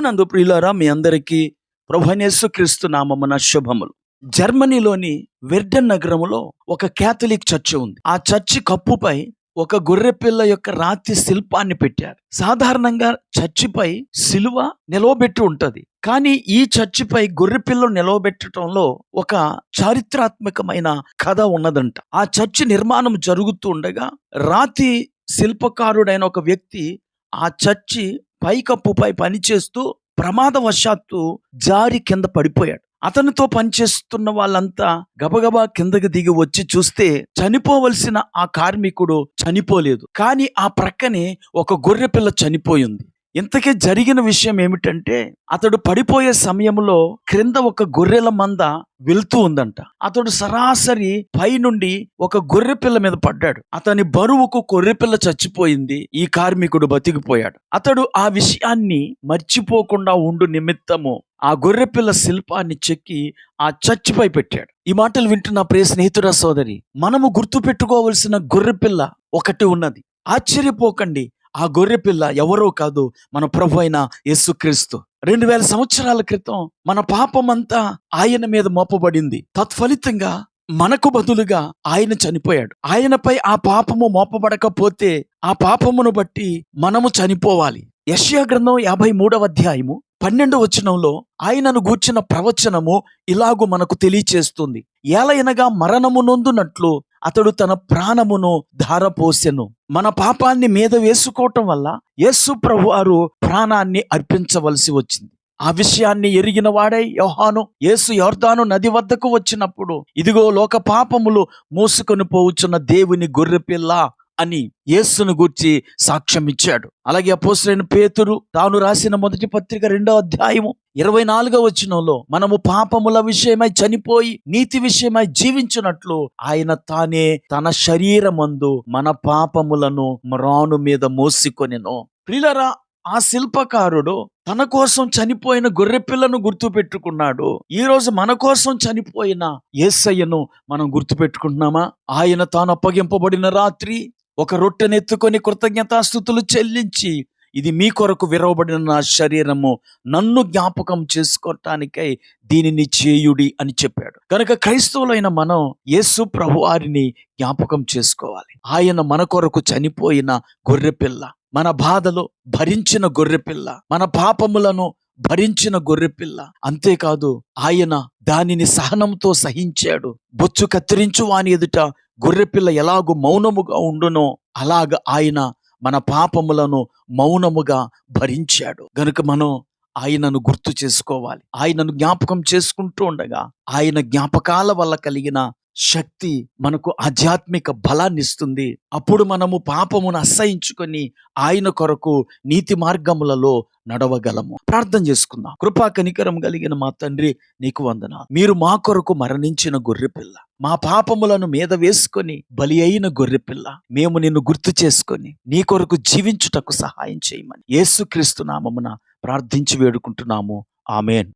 ప్రభునందు ప్రియులారా, మీ అందరికీ ప్రభువైన యేసుక్రీస్తు నామమున శుభములు. జర్మనీలోని వెర్డెన్ నగరములో ఒక క్యాథలిక్ చర్చి ఉంది. ఆ చర్చి కప్పుపై ఒక గొర్రెపిల్ల యొక్క రాతి శిల్పాన్ని పెట్టారు. సాధారణంగా చర్చిపై సిలువ నిలవబెట్టి ఉంటది. కానీ ఈ చర్చిపై గొర్రెపిల్లను నిలవబెట్టడంలో ఒక చారిత్రాత్మకమైన కథ ఉన్నదంట. ఆ చర్చి నిర్మాణం జరుగుతూ ఉండగా రాతి శిల్పకారుడైన ఒక వ్యక్తి ఆ చర్చి పైకప్పుపై పనిచేస్తూ ప్రమాదవశాత్తు జారి కింద పడిపోయాడు. అతనితో పనిచేస్తున్న వాళ్ళంతా గబగబా కిందకి దిగి వచ్చి చూస్తే చనిపోవలసిన ఆ కార్మికుడు చనిపోలేదు, కానీ ఆ ప్రక్కనే ఒక గొర్రెపిల్ల చనిపోయింది. ఇంతకీ జరిగిన విషయం ఏమిటంటే, అతడు పడిపోయే సమయంలో క్రింద ఒక గొర్రెల మంద వెళ్తూ ఉందంట. అతడు సరాసరి పైనుండి ఒక గొర్రెపిల్ల మీద పడ్డాడు. అతని బరువుకు గొర్రెపిల్ల చచ్చిపోయింది, ఈ కార్మికుడు బతికిపోయాడు. అతడు ఆ విషయాన్ని మర్చిపోకుండా ఉండు నిమిత్తము ఆ గొర్రెపిల్ల శిల్పాన్ని చెక్కి ఆ చర్చిపై పెట్టాడు. ఈ మాటలు వింటున్న ప్రియ స్నేహితుడా, సోదరి, మనము గుర్తు పెట్టుకోవలసిన గొర్రెపిల్ల ఒకటి ఉన్నది. ఆశ్చర్యపోకండి, ఆ గొర్రెపిల్ల ఎవరో కాదు, మన ప్రభు అయిన యేసుక్రీస్తు. 2000 సంవత్సరాల క్రితం మన పాపమంతా ఆయన మీద మోపబడింది. తత్ఫలితంగా మనకు బదులుగా ఆయన చనిపోయాడు. ఆయనపై ఆ పాపము మోపబడకపోతే ఆ పాపమును బట్టి మనము చనిపోవాలి. యెషయా గ్రంథం 53వ అధ్యాయము 12వ వచనంలో ఆయనను గూర్చిన ప్రవచనము ఇలాగు మనకు తెలియచేస్తుంది. ఏలయనగా మరణము నొందునట్లు అతడు తన ప్రాణమును ధారపోసెను. మన పాపాన్ని మీద వేసుకోవటం వల్ల యేసు ప్రభువారు ప్రాణాన్ని అర్పించవలసి వచ్చింది. ఆ విషయాన్ని ఎరిగిన వాడై యోహాను యేసు యొర్దాను నది వద్దకు వచ్చినప్పుడు, ఇదిగో లోక పాపములు మోసుకొని పోవుచున్న దేవుని గొర్రెపిల్ల అని యేసును గూర్చి సాక్ష్యం ఇచ్చాడు. అలాగే అపోస్తలుడైన పేతురు తాను రాసిన మొదటి పత్రిక 2వ అధ్యాయము 24వ వచనంలో మనము పాపముల విషయమై చనిపోయి నీతి విషయమై జీవించున్నట్లు ఆయన తానే తన శరీరమందు మన పాపములను మ్రాను మీద మోసికొనెను. ప్రియులారా, ఆ శిల్పకారుడు తన కోసం చనిపోయిన గొర్రెపిల్లను గుర్తు పెట్టుకున్నాడు. ఈ రోజు మన కోసం చనిపోయిన యేసయ్యను మనం గుర్తు పెట్టుకుంటున్నామా? ఆయన తాను అప్పగింపబడిన రాత్రి ఒక రొట్టెనెత్తుకొని కృతజ్ఞతాస్తుతులు చెల్లించి, ఇది మీ కొరకు విరవబడిన నా శరీరము, నన్ను జ్ఞాపకం చేసుకోవటానికై దీనిని చేయుడి అని చెప్పాడు. కనుక క్రైస్తవులైన మనం యేసు ప్రభువారిని జ్ఞాపకం చేసుకోవాలి. ఆయన మన కొరకు చనిపోయిన గొర్రెపిల్ల, మన బాధలు భరించిన గొర్రెపిల్ల, మన పాపములను భరించిన గొర్రెపిల్ల. అంతేకాదు, ఆయన దానిని సహనంతో సహించాడు. బొచ్చు కత్తిరించు వాని ఎదుట గొర్రెపిల్ల ఎలాగూ మౌనముగా ఉండునో అలాగ ఆయన మన పాపములను మౌనముగా భరించాడు. గనుక మనం ఆయనను గుర్తు చేసుకోవాలి. ఆయనను జ్ఞాపకం చేసుకుంటూ ఉండగా ఆయన జ్ఞాపకాల వల్ల కలిగిన శక్తి మనకు ఆధ్యాత్మిక బలాన్ని ఇస్తుంది. అప్పుడు మనము పాపమును అసహించుకొని ఆయన కొరకు నీతి మార్గములలో నడవగలము. ప్రార్థన చేసుకుందాం. కృపా కనికరం కలిగిన మా తండ్రి, నీకు వందనాలు. మీరు మా కొరకు మరణించిన గొర్రెపిల్ల, మా పాపములను మీద వేసుకొని బలి అయిన గొర్రెపిల్ల, మేము నిన్ను గుర్తు చేసుకొని నీ కొరకు జీవించుటకు సహాయం చేయమని యేసుక్రీస్తు నామమున ప్రార్థించి వేడుకుంటున్నాము. ఆమేన్.